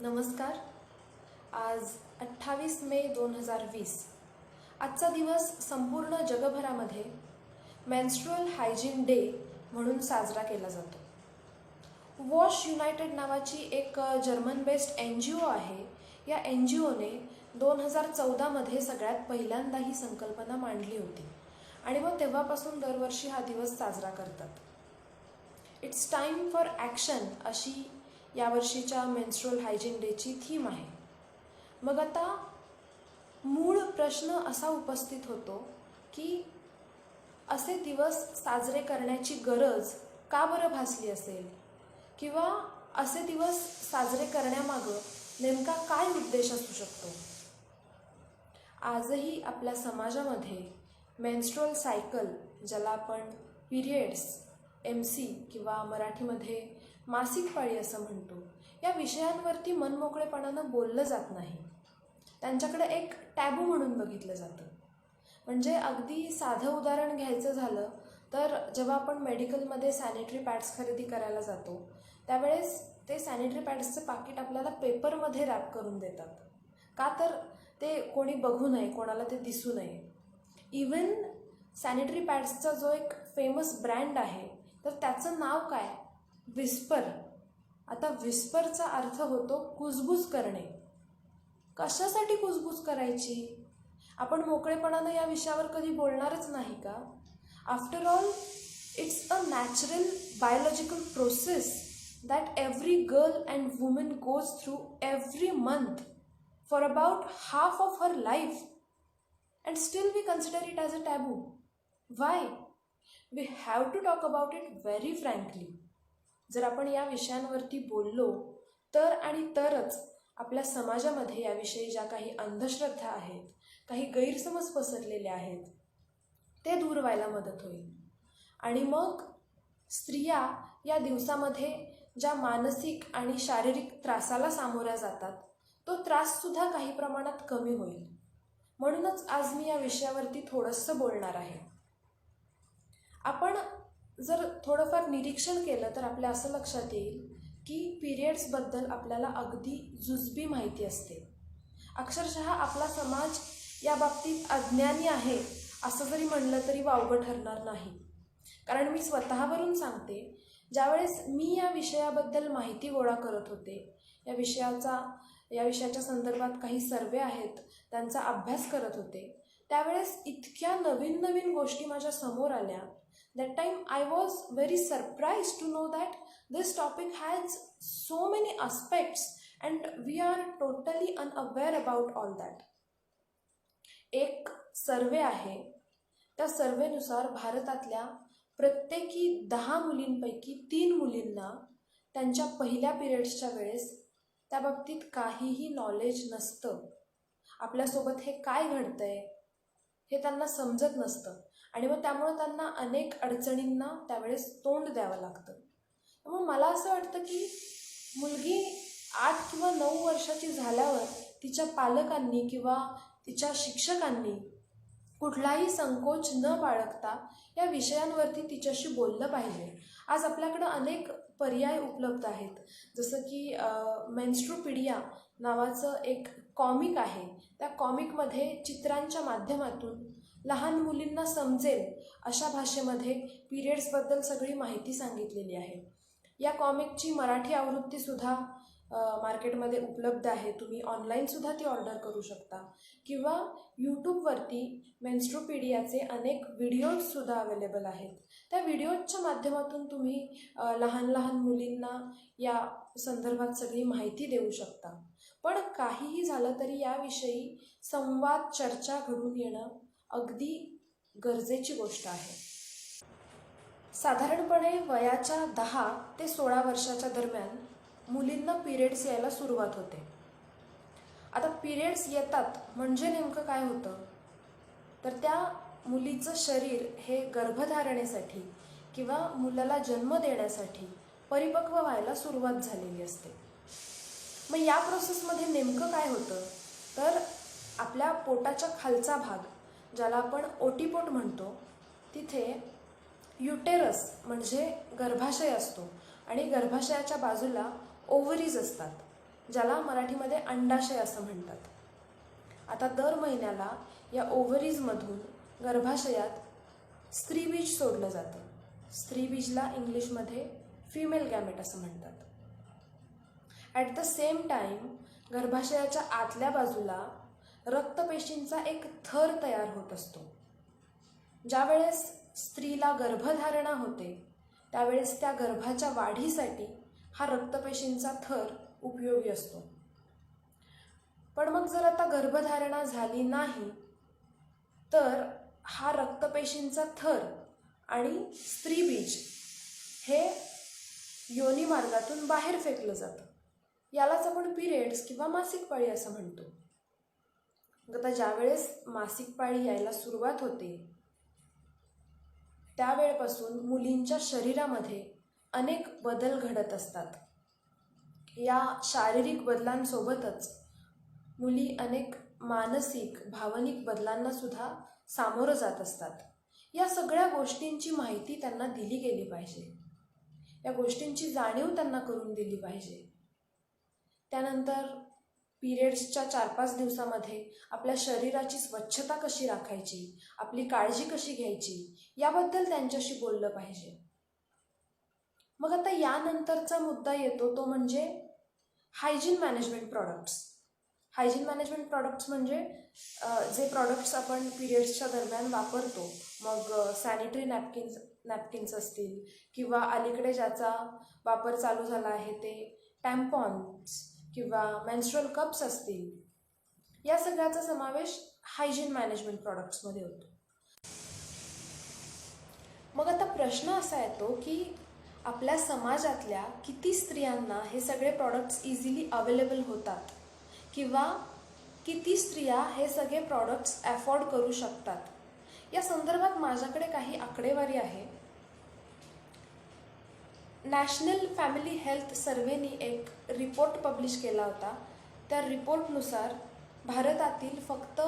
नमस्कार. आज 28 मे 2020. आजचा दिवस संपूर्ण जगभरामध्ये मेन्स्ट्रुअल हायजीन डे म्हणून साजरा केला जातो. वॉश युनायटेड नावाची एक जर्मन बेस्ड NGO आहे. या NGOने 2014मध्ये सगळ्यात पहिल्यांदा ही संकल्पना मांडली होती आणि मग तेव्हापासून दरवर्षी हा दिवस साजरा करतात. इट्स टाईम फॉर ॲक्शन अशी यावर्षीच्या मेन्स्ट्रुअल हायजीन डेची थीम आहे. मग आता मूळ प्रश्न असा उपस्थित होतो की असे दिवस साजरे करण्याची गरज का बरं भासली असेल, किंवा असे दिवस साजरे करण्यामागं नेमका काय उद्देश असू शकतो. आजही आपल्या समाजामध्ये मेन्स्ट्रुअल सायकल, ज्याला आपण पिरियड्स, MC किंवा मराठीमध्ये मासिक पाळी असं म्हणतो, या विषयांवरती मनमोकळेपणानं बोललं जात नाही. त्यांच्याकडे एक टॅबू म्हणून बघितलं जातं. म्हणजे अगदी साधं उदाहरण घ्यायचं झालं तर जेव्हा आपण मेडिकलमध्ये सॅनिटरी पॅड्स खरेदी करायला जातो त्यावेळेस ते सॅनिटरी पॅड्सचं पाकिट आपल्याला पेपरमध्ये रॅप करून देतात. का तर ते कोणी बघू नये, कोणाला ते दिसू नये. इवन सॅनिटरी पॅड्सचा जो एक फेमस ब्रँड आहे तर त्याचं नाव काय? विस्पर. आता विस्परचा अर्थ होतो कुजबूज करणे. कशासाठी कुजबूज करायची? आपण मोकळेपणानं या विषयावर कधी बोलणारच नाही का? After all it's a natural biological process that every girl and woman goes through every month for about half of her life, and still we consider it as a taboo. Why? We have to talk about it very frankly. जर आपण या विषयांवरती बोललो तर आणि तरच आपल्या समाजामध्ये याविषयी ज्या काही अंधश्रद्धा आहेत, काही गैरसमज पसरलेले आहेत, ते दूर व्हायला मदत होईल. आणि मग स्त्रिया या दिवसामध्ये ज्या मानसिक आणि शारीरिक त्रासाला सामोऱ्या जातात तो त्राससुद्धा काही प्रमाणात कमी होईल. म्हणूनच आज मी या विषयावरती थोडंसं बोलणार आहे. आपण जर थोडंफार निरीक्षण केलं तर आपल्या असं लक्षात येईल की पिरियड्सबद्दल आपल्याला अगदी जुजबी माहिती असते. अक्षरशः आपला समाज या बाबतीत अज्ञानी आहे असं जरी म्हणलं तरी वावगं ठरणार नाही. कारण मी स्वतःवरून सांगते, ज्यावेळेस मी या विषयाबद्दल माहिती गोळा करत होते, या विषयाच्या संदर्भात काही सर्वे आहेत त्यांचा अभ्यास करत होते, त्यावेळेस इतक्या नवीन नवीन गोष्टी माझ्या समोर आल्या. That time I was very surprised to know that this topic has so many aspects and we are totally unaware about all that. एक सर्वे आहे, त्या सर्वेनुसार भारतातल्या प्रत्येकी 10 मुलींपैकी 3 मुलींना त्यांच्या पहिल्या पिरियड्सच्या वेळेस त्या बाबतीत काहीही नॉलेज नसतं. आपल्यासोबत हे काय घडतंय हे त्यांना समजत नसतं आणि मग त्यामुळे त्यांना अनेक अडचणींना त्यावेळेस तोंड द्यावं लागतं. मग मला असं वाटतं की मुलगी 8 किंवा 9 वर्षाची झाल्यावर तिच्या पालकांनी किंवा तिच्या शिक्षकांनी कुठलाही संकोच न बाळगता या विषयांवरती तिच्याशी बोललं पाहिजे. आज आपल्याकडं अनेक पर्याय उपलब्ध आहेत. जसं की मेन्स्ट्रुपीडिया नावाचं एक कॉमिक आहे. त्या कॉमिकमध्ये चित्रांच्या माध्यमातून लहान मुलींना समजेल अशा भाषेमध्ये पिरियड्सबद्दल सगळी माहिती सांगितलेली आहे. या कॉमिकची मराठी आवृत्तीसुद्धा मार्केटमध्ये उपलब्ध आहे. तुम्ही ऑनलाईनसुद्धा ती ऑर्डर करू शकता किंवा यूट्यूबवरती मेन्स्ट्रुपीडियाचे अनेक व्हिडिओजसुद्धा अवेलेबल आहेत. त्या व्हिडिओजच्या माध्यमातून तुम्ही लहान लहान मुलींना या संदर्भात सगळी माहिती देऊ शकता. पण काहीही झालं तरी याविषयी संवाद, चर्चा घडून येणं अगदी गरजेची गोष्ट आहे. साधारणपणे वयाच्या 10 ते 16 वर्षाच्या दरम्यान मुलींना पिरियड्स यायला सुरुवात होते. आता पिरियड्स येतात म्हणजे नेमकं काय होतं, तर त्या मुलीचं शरीर हे गर्भधारणेसाठी किंवा मुलाला जन्म देण्यासाठी परिपक्व व्हायला सुरुवात झालेली असते. मग या प्रोसेसमध्ये नेमकं काय होतं, तर आपल्या पोटाच्या खालचा भाग, ज्याला आपण ओटीपोट म्हणतो, तिथे युटेरस म्हणजे गर्भाशय असतो आणि गर्भाशयाच्या बाजूला ओव्हरीज असतात, ज्याला मराठीमध्ये अंडाशय असं म्हणतात. आता दर महिन्याला या ओव्हरीजमधून गर्भाशयात स्त्रीबीज सोडलं जातं. स्त्रीबीजला इंग्लिशमध्ये फिमेल गॅमेट असं म्हणतात. ॲट द सेम टाईम गर्भाशयाच्या आतल्या बाजूला रक्तपेशींचा एक थर तयार होत असतो. ज्यावेळेस स्त्रीला गर्भधारणा होते त्यावेळेस त्या गर्भाच्या वाढीसाठी हा रक्तपेशींचा थर उपयोगी असतो. पण मग जर आता गर्भधारणा झाली नाही तर हा रक्तपेशींचा थर आणि स्त्रीबीज हे योनी मार्गातून बाहेर फेकलं जातं. यालाच आपण पिरियड्स किंवा मासिक पाळी असं म्हणतो. आता ज्यावेळेस मासिक पाळी यायला सुरुवात होते त्यावेळेपासून मुलींच्या शरीरामध्ये अनेक बदल घडत असतात. या शारीरिक बदलांसोबतच मुली अनेक मानसिक भावनिक बदलांना सुद्धा सामोरं जात असतात. या सगळ्या गोष्टींची माहिती त्यांना दिली गेली पाहिजे. या गोष्टींची जाणीव त्यांना करून दिली पाहिजे. त्यानंतर पिरियड्सच्या 4-5 दिवसामध्ये आपल्या शरीराची स्वच्छता कशी राखायची, आपली काळजी कशी घ्यायची याबद्दल त्यांच्याशी बोललं पाहिजे. मग आता यानंतरचा मुद्दा येतो तो म्हणजे hygiene management products. Hygiene management products म्हणजे जे प्रॉडक्ट्स आपण पिरियड्सच्या दरम्यान वापरतो, मग सॅनिटरी नॅपकिन्स असतील किंवा अलीकडे ज्याचा वापर चालू झाला आहे ते टॅम्पॉन्स किंवा मेन्स्ट्रुअल कप्स असतील, या सगळ्याचा समावेश हायजीन मॅनेजमेंट प्रॉडक्ट्समध्ये होतो. मग आता प्रश्न असा येतो की आपल्या समाजातल्या किती स्त्रियांना हे सगळे प्रॉडक्ट्स इझिली अवेलेबल होतात किंवा किती स्त्रिया हे सगळे प्रॉडक्ट्स अफोर्ड करू शकतात. या संदर्भात माझ्याकडे काही आकडेवारी आहे. नॅशनल फॅमिली हेल्थ सर्व्हेनी एक रिपोर्ट पब्लिश केला होता. त्या रिपोर्टनुसार भारतातील फक्त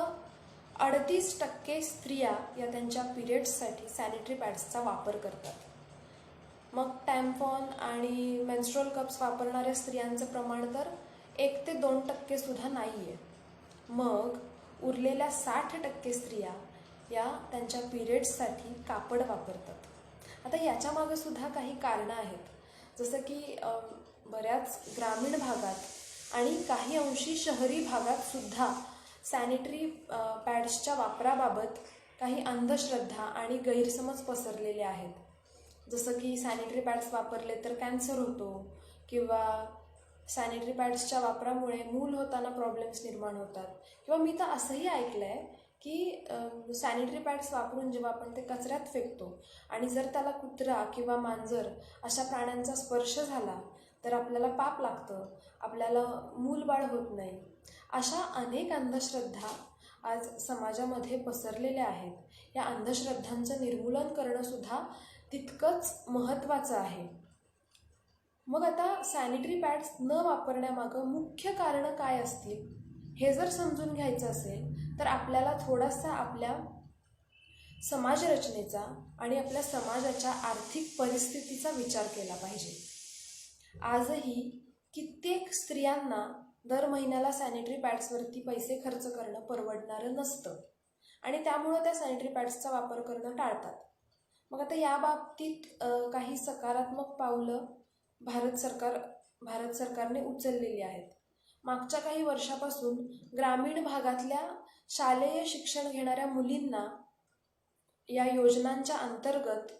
38% स्त्रिया या त्यांच्या पिरियड्ससाठी सॅनिटरी पॅड्सचा वापर करतात. मग टॅम्पॉन आणि मेन्स्ट्रुअल कप्स वापरणाऱ्या स्त्रियांचं प्रमाण तर 1 ते 2% सुद्धा नाही आहे. मग उरलेल्या 60% स्त्रिया या त्यांच्या पिरियड्ससाठी कापड वापरतात. आता याच्यामागं सुद्धा काही कारणं आहेत. जसं की बऱ्याच ग्रामीण भागात आणि काही अंशी शहरी भागात सुद्धा सॅनिटरी पॅड्सच्या वापराबाबत काही अंधश्रद्धा आणि गैरसमज पसरलेले आहेत. जसं की सॅनिटरी पॅड्स वापरले तर कॅन्सर होतो किंवा सॅनिटरी पॅड्सच्या वापरामुळे मूल होताना प्रॉब्लेम्स निर्माण होतात. किंवा मी तर असंही ऐकलं आहे की सॅनिटरी पॅड्स वापरून जेव्हा आपण ते कचऱ्यात फेकतो आणि जर त्याला कुत्रा किंवा मांजर अशा प्राण्यांचा स्पर्श झाला तर आपल्याला पाप लागतं, आपल्याला मूलबाळ होत नाही. अशा अनेक अंधश्रद्धा आज समाजामध्ये पसरलेल्या आहेत. या अंधश्रद्धांचं निर्मूलन करणंसुद्धा तितकंच महत्त्वाचं आहे. मग आता सॅनिटरी पॅड्स न वापरण्यामागं मुख्य कारणं काय असतील हे जर समजून घ्यायचं असेल तर आपल्याला थोडासा आपल्या समाजरचनेचा आणि आपल्या समाजाच्या आर्थिक परिस्थितीचा विचार केला पाहिजे. आजही कित्येक स्त्रियांना दर महिन्याला सॅनिटरी पॅड्सवरती पैसे खर्च करणं परवडणारं नसतं आणि त्यामुळं त्या सॅनिटरी पॅड्सचा वापर करणं टाळतात. मग आता या बाबतीत काही सकारात्मक पावलं भारत सरकारने उचललेली आहेत. मागच्या काही वर्षापासून ग्रामीण भागातल्या शालेय शिक्षण घेणाऱ्या मुलींना या योजनांच्या अंतर्गत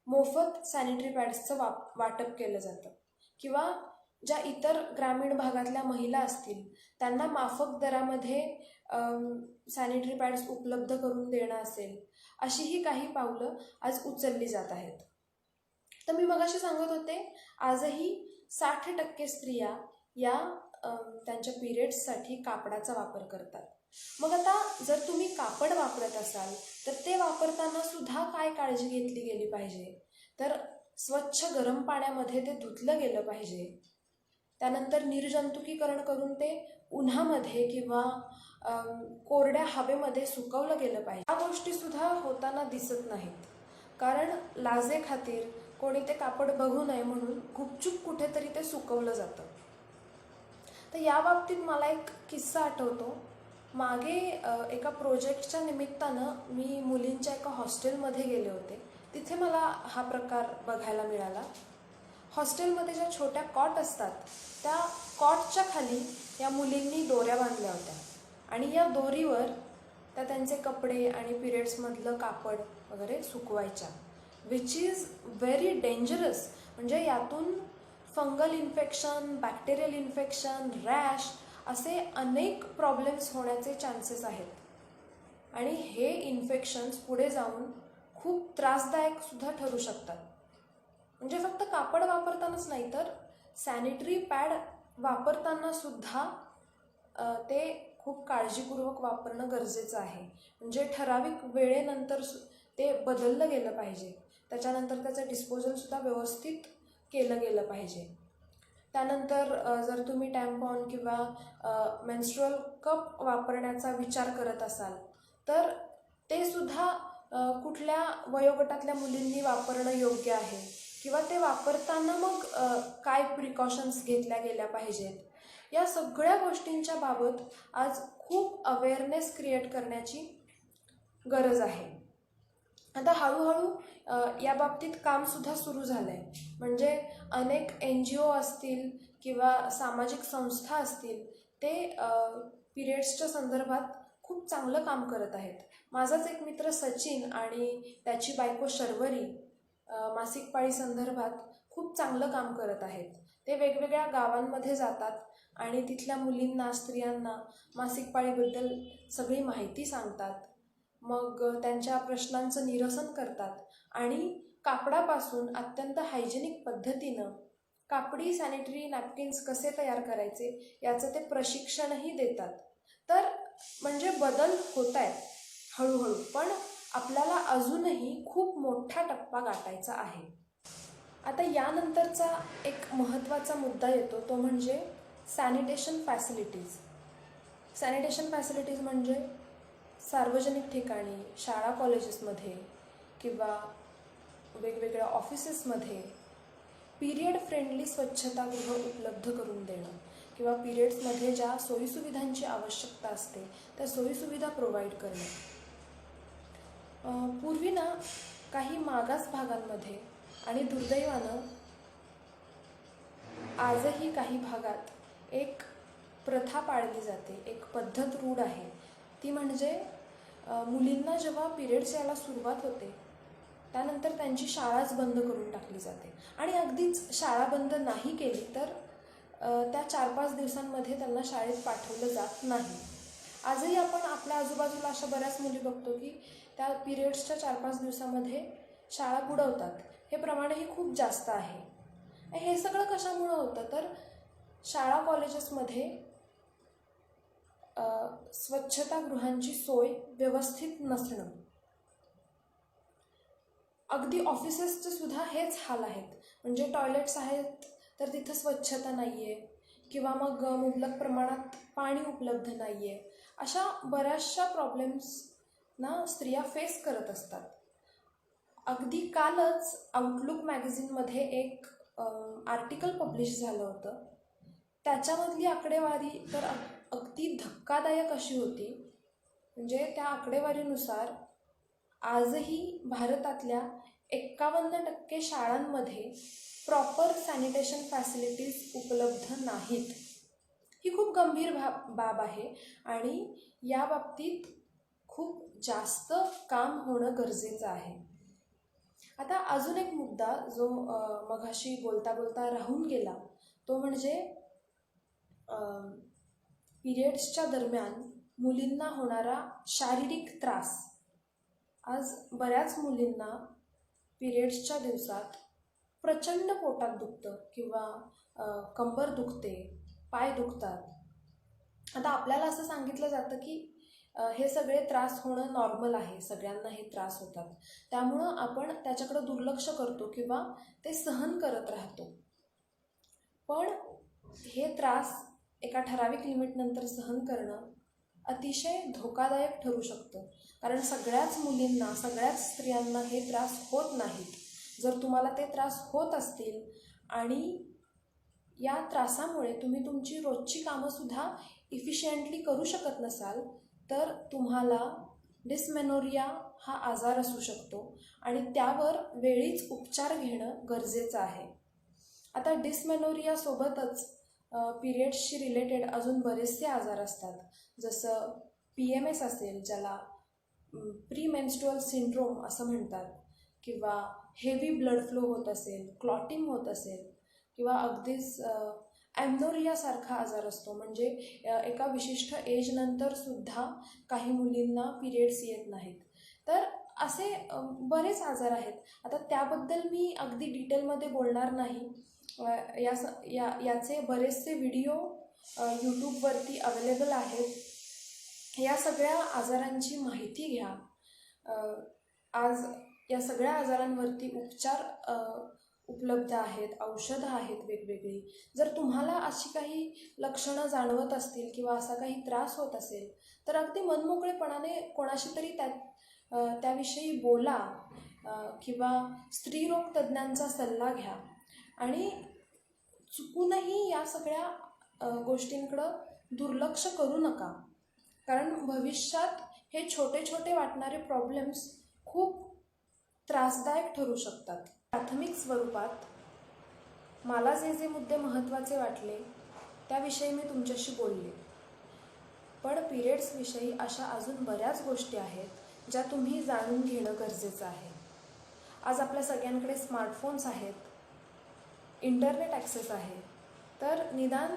मोफत सॅनिटरी पॅड्सचं वाटप केलं जातं किंवा ज्या इतर ग्रामीण भागातल्या महिला असतील त्यांना माफक दरामध्ये सॅनिटरी पॅड्स उपलब्ध करून देणं असेल, अशीही काही पावलं आज उचलली जात आहेत. तर मी मगाशी सांगत होते आजही 60% स्त्रिया या त्यांच्या पिरियड्ससाठी कापडाचा वापर करतात. मग आता जर तुम्ही कापड वापरत असाल तर ते वापरताना सुद्धा काय काळजी घेतली गेली पाहिजे, तर स्वच्छ गरम पाण्यामध्ये ते धुतलं गेलं पाहिजे. त्यानंतर निर्जंतुकीकरण करून ते उन्हामध्ये किंवा कोरड्या हवेमध्ये सुकवलं गेलं पाहिजे. या गोष्टीसुद्धा होताना दिसत नाहीत, कारण लाजेखातीर कोणी ते कापड बघू नये म्हणून गुपचूप कुठेतरी ते सुकवलं जातं. तर या बाबतीत मला एक किस्सा आठवतो. मागे एका प्रोजेक्टच्या निमित्तानं मी मुलींच्या एका हॉस्टेलमध्ये गेले होते. तिथे मला हा प्रकार बघायला मिळाला. हॉस्टेलमध्ये ज्या छोट्या कॉट असतात त्या कॉटच्या खाली या मुलींनी दोऱ्या बांधल्या होत्या आणि या दोरीवर त्या त्यांचे कपडे आणि पिरियड्समधलं कापड वगैरे सुकवायच्या, विच इज व्हेरी डेंजरस. म्हणजे यातून fungal infection, bacterial infection, rash असे अनेक प्रॉब्लेम्स होण्याचे चान्सेस आहेत आणि हे इन्फेक्शन्स पुढे जाऊन खूप त्रासदायकसुद्धा ठरू शकतात. म्हणजे फक्त कापड वापरतानाच नाही तर सॅनिटरी पॅड वापरतानासुद्धा ते खूप काळजीपूर्वक वापरणं गरजेचं आहे. म्हणजे ठराविक वेळेनंतर ते बदललं गेलं पाहिजे. त्याच्यानंतर त्याचं डिस्पोजलसुद्धा व्यवस्थित केलं गेलं पाहिजे. त्यानंतर जर तुम्ही टॅम्पॉन किंवा मेन्स्ट्रुअल कप वापरण्याचा विचार करत असाल तर ते सुद्धा कुठल्या वयोगटातल्या मुलींनी वापरणं योग्य आहे किंवा ते वापरताना मग काय प्रिकॉशन्स घेतल्या गेल्या पाहिजेत, या सगळ्या गोष्टींच्या बाबत आज खूप अवेअरनेस क्रिएट करण्याची गरज आहे. आता हळूहळू या बाबतीत कामसुद्धा सुरू झालं आहे. म्हणजे अनेक NGO असतील किंवा सामाजिक संस्था असतील ते पिरियड्सच्या संदर्भात खूप चांगलं काम करत आहेत. माझाच एक मित्र सचिन आणि त्याची बायको शर्वरी मासिक पाळी संदर्भात खूप चांगलं काम करत आहेत. ते वेगवेगळ्या गावांमध्ये जातात आणि तिथल्या मुलींना, स्त्रियांना मासिक पाळीबद्दल सगळी माहिती सांगतात. मग त्यांच्या प्रश्नांचं निरसन करतात आणि कापडापासून अत्यंत हायजेनिक पद्धतीनं कापडी सॅनिटरी नॅपकिन्स कसे तयार करायचे याचं ते प्रशिक्षणही देतात. तर म्हणजे बदल होत आहेत हळूहळू, पण आपल्याला अजूनही खूप मोठा टप्पा गाठायचा आहे. आता यानंतरचा एक महत्त्वाचा मुद्दा येतो तो म्हणजे सॅनिटेशन फॅसिलिटीज. सॅनिटेशन फॅसिलिटीज म्हणजे सार्वजनिक ठिकाणी, शाळा कॉलेजेसमध्ये किंवा वेगवेगळ्या ऑफिसेसमध्ये पिरियड फ्रेंडली स्वच्छतागृह उपलब्ध करून देणं किंवा पिरियड्समध्ये ज्या सोयीसुविधांची आवश्यकता असते त्या सोयीसुविधा प्रोव्हाइड करणं. पूर्वी ना काही मागास भागांमध्ये आणि दुर्दैवानं आजही काही भागात एक प्रथा पाळली जाते, एक पद्धत रूढ आहे. ती म्हणजे मुलींना जेव्हा पिरियड्स यायला सुरुवात होते त्यानंतर त्यांची शाळाच बंद करून टाकली जाते आणि अगदीच शाळा बंद नाही केली तर त्या 4-5 दिवसांमध्ये त्यांना शाळेत पाठवलं जात नाही. आजही आपण आपल्या आजूबाजूला अशा बऱ्याच मुली बघतो की त्या पिरियड्सच्या 4-5 दिवसामध्ये शाळा बुडवतात. हे प्रमाणही खूप जास्त आहे. हे सगळं कशामुळं होतं तर शाळा कॉलेजेसमध्ये स्वच्छतागृहांची सोय व्यवस्थित नसणं. अगदी ऑफिसेसचे सुद्धा हेच हाल आहेत. म्हणजे टॉयलेट्स आहेत तर तिथं स्वच्छता नाही आहे किंवा मग मुबलक प्रमाणात पाणी उपलब्ध नाही आहे. अशा बऱ्याचशा प्रॉब्लेम्सना स्त्रिया फेस करत असतात. अगदी कालच आउटलुक मॅगझिनमध्ये एक आर्टिकल पब्लिश झालं होतं. त्याच्यामधली आकडेवारी तर अगदी धक्कादायक अशी होती. म्हणजे त्या आकडेवारीनुसार आजही भारतातल्या 51% शाळांमध्ये प्रॉपर सॅनिटेशन फॅसिलिटीज उपलब्ध नाहीत. ही खूप गंभीर बाब आहे आणि या बाबतीत खूप जास्त काम होणं गरजेचं आहे. आता अजून एक मुद्दा जो मघाशी बोलता बोलता राहून गेला तो म्हणजे पिरियड्सच्या दरम्यान मुलींना होणारा शारीरिक त्रास. आज बऱ्याच मुलींना पिरियड्सच्या दिवसात प्रचंड पोटात दुखतं किंवा कंबर दुखते, पाय दुखतात. आता आपल्याला असं सांगितलं जातं की हे सगळे त्रास होणं नॉर्मल आहे, सगळ्यांना हे त्रास होतात, त्यामुळं आपण त्याच्याकडं दुर्लक्ष करतो किंवा ते सहन करत राहतो. पण हे त्रास एका ठराविक लिमिटनंतर सहन करणं अतिशय धोकादायक ठरू शकतं. कारण सगळ्याच मुलींना, सगळ्याच स्त्रियांना हे त्रास होत नाहीत. जर तुम्हाला ते त्रास होत असतील आणि या त्रासामुळे तुम्ही तुमची रोजची कामंसुद्धा इफिशियंटली करू शकत नसाल तर तुम्हाला डिस्मेनोरिया हा आजार असू शकतो आणि त्यावर वेळीच उपचार घेणं गरजेचं आहे. आता डिस्मेनोरियासोबतच पिरियड्सशी रिलेटेड अजून बरेचसे आजार असतात, जसं PMS असेल, ज्याला प्री मेन्स्ट्रुअल सिंड्रोम असं म्हणतात, किंवा हेवी ब्लड फ्लो होत असेल, क्लॉटिंग होत असेल, किंवा अगदीच ॲम्नोरियासारखा आजार असतो, म्हणजे एका विशिष्ट एजनंतरसुद्धा काही मुलींना पिरियड्स येत नाहीत. तर असे बरेच आजार आहेत. आता त्याबद्दल मी अगदी डिटेलमध्ये बोलणार नाही. याचे बरेचसे व्हिडिओ यूट्यूबवरती अवेलेबल आहेत. या सगळ्या आजारांची माहिती घ्या. आज या सगळ्या आजारांवरती उपचार उपलब्ध आहेत, औषधं आहेत वेगवेगळी. जर तुम्हाला अशी काही लक्षणं जाणवत असतील किंवा असा काही त्रास होत असेल तर अगदी मनमोकळेपणाने कोणाशी तरी त्याविषयी बोला, किंवा स्त्रीरोग तज्ज्ञांचा सल्ला घ्या. आणि चुकूनही या सगळ्या गोष्टींकडं दुर्लक्ष करू नका, कारण भविष्यात हे छोटे छोटे वाटणारे प्रॉब्लेम्स खूप त्रासदायक ठरू शकतात. प्राथमिक स्वरूपात मला जे मुद्दे महत्त्वाचे वाटले त्याविषयी मी तुमच्याशी बोलले, पण पिरियड्सविषयी अशा अजून बऱ्याच गोष्टी आहेत ज्या तुम्ही जाणून घेणं गरजेचं आहे. आज आपल्या सगळ्यांकडे स्मार्टफोन्स आहेत, इंटरनेट ॲक्सेस आहे, तर निदान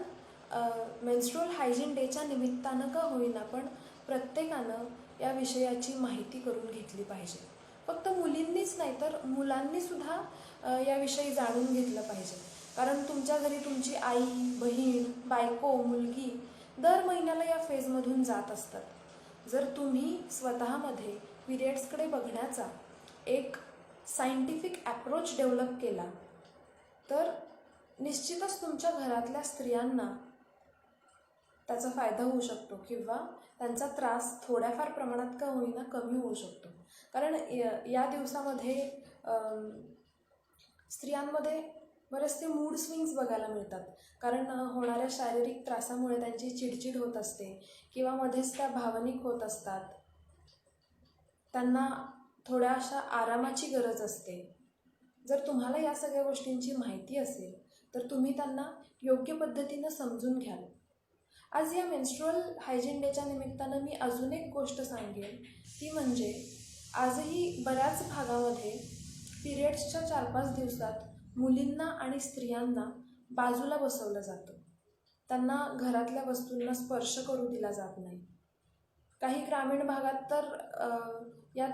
मेन्स्ट्रुअल हायजीन डेच्या निमित्तानं का होईना पण प्रत्येकानं या विषयाची माहिती करून घेतली पाहिजे. फक्त मुलींनीच नाही तर मुलांनीसुद्धा याविषयी जाणून घेतलं पाहिजे, कारण तुमच्या घरी तुमची आई, बहीण, बायको, मुलगी दर महिन्याला या फेजमधून जात असतात. जर तुम्ही स्वतःमध्ये पिरियड्सकडे बघण्याचा एक सायंटिफिक ॲप्रोच डेव्हलप केला तर निश्चितच तुमच्या घरातल्या स्त्रियांना त्याचा फायदा होऊ शकतो, किंवा त्यांचा त्रास थोड्याफार प्रमाणात का होईना कमी होऊ शकतो. कारण या दिवसामध्ये स्त्रियांमध्ये बरेचसे मूड स्विंग्स बघायला मिळतात, कारण होणाऱ्या शारीरिक त्रासामुळे त्यांची चिडचिड होत असते, किंवा मध्येच त्या भावनिक होत असतात. त्यांना थोड्या अशा आरामाची गरज असते. जर तुम्हाला या सगळ्या गोष्टींची माहिती असेल तर तुम्ही त्यांना योग्य पद्धतीनं समजून घ्याल. आज या मेन्स्ट्रुअल हायजीन डेच्या निमित्तानं मी अजून एक गोष्ट सांगेन, ती म्हणजे आजही बऱ्याच भागामध्ये पिरियड्सच्या 4-5 दिवसात मुलींना आणि स्त्रियांना बाजूला बसवलं जातं. त्यांना घरातल्या वस्तूंना स्पर्श करू दिला जात नाही. काही ग्रामीण भागात तर या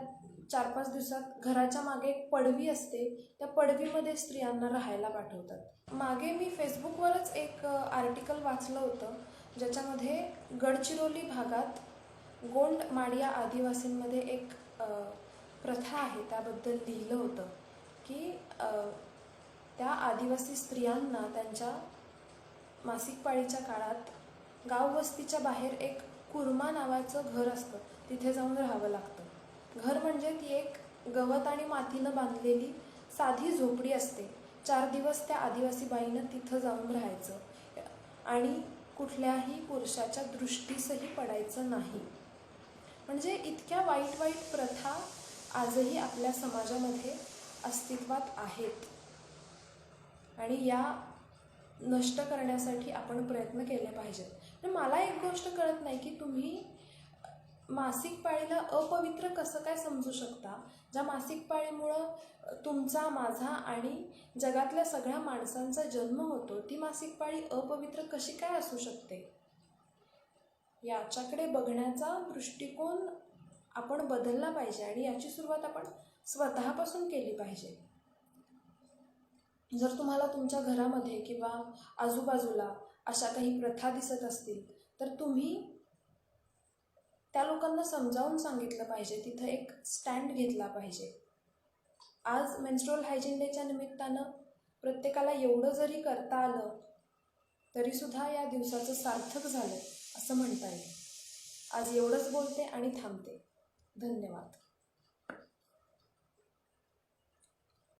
4-5 दिवसात घराच्या मागे एक पडवी असते, त्या पडवीमध्ये स्त्रियांना राहायला पाठवतात. मागे मी फेसबुकवरच एक आर्टिकल वाचलं होतं, ज्याच्यामध्ये गडचिरोली भागात गोंड माडिया आदिवासींमध्ये एक प्रथा आहे त्याबद्दल लिहिलं होतं, की त्या आदिवासी स्त्रियांना त्यांच्या मासिक पाळीच्या काळात गाववस्तीच्या बाहेर एक कुर्मा नावाचं घर असतं, तिथे जाऊन राहावं लागतं. घर म्हणजे ती एक गवत आणि मातीनं बांधलेली साधी झोपडी असते. 4 दिवस त्या आदिवासी बाईनं तिथं जाऊन राहायचं आणि कुठल्याही पुरुषाच्या दृष्टीसही पडायचं नाही. म्हणजे इतक्या वाईट वाईट प्रथा आजही आपल्या समाजामध्ये अस्तित्वात आहेत, आणि या नष्ट करण्यासाठी आपण प्रयत्न केले पाहिजेत. पण मला एक गोष्ट कळत नाही की तुम्ही मासिक पाळीला अपवित्र कसं काय समजू शकता. ज्या मासिक पाळीमुळं तुमचा, माझा आणि जगातल्या सगळ्या माणसांचा जन्म होतो, ती मासिक पाळी अपवित्र कशी काय असू शकते. याच्याकडे बघण्याचा दृष्टिकोन आपण बदलला पाहिजे, आणि याची सुरुवात आपण स्वतःपासून केली पाहिजे. जर तुम्हाला तुमच्या घरामध्ये किंवा आजूबाजूला अशा काही प्रथा दिसत असतील तर तुम्ही त्या लोकांना समजावून सांगितलं पाहिजे, तिथं एक स्टँड घेतला पाहिजे. आज मेन्स्ट्रुअल हायजीन डेच्या निमित्तानं प्रत्येकाला एवढं जरी करता आलं तरीसुद्धा या दिवसाचं सार्थक झालं असं म्हणता येईल. आज एवढंच बोलते आणि थांबते. धन्यवाद.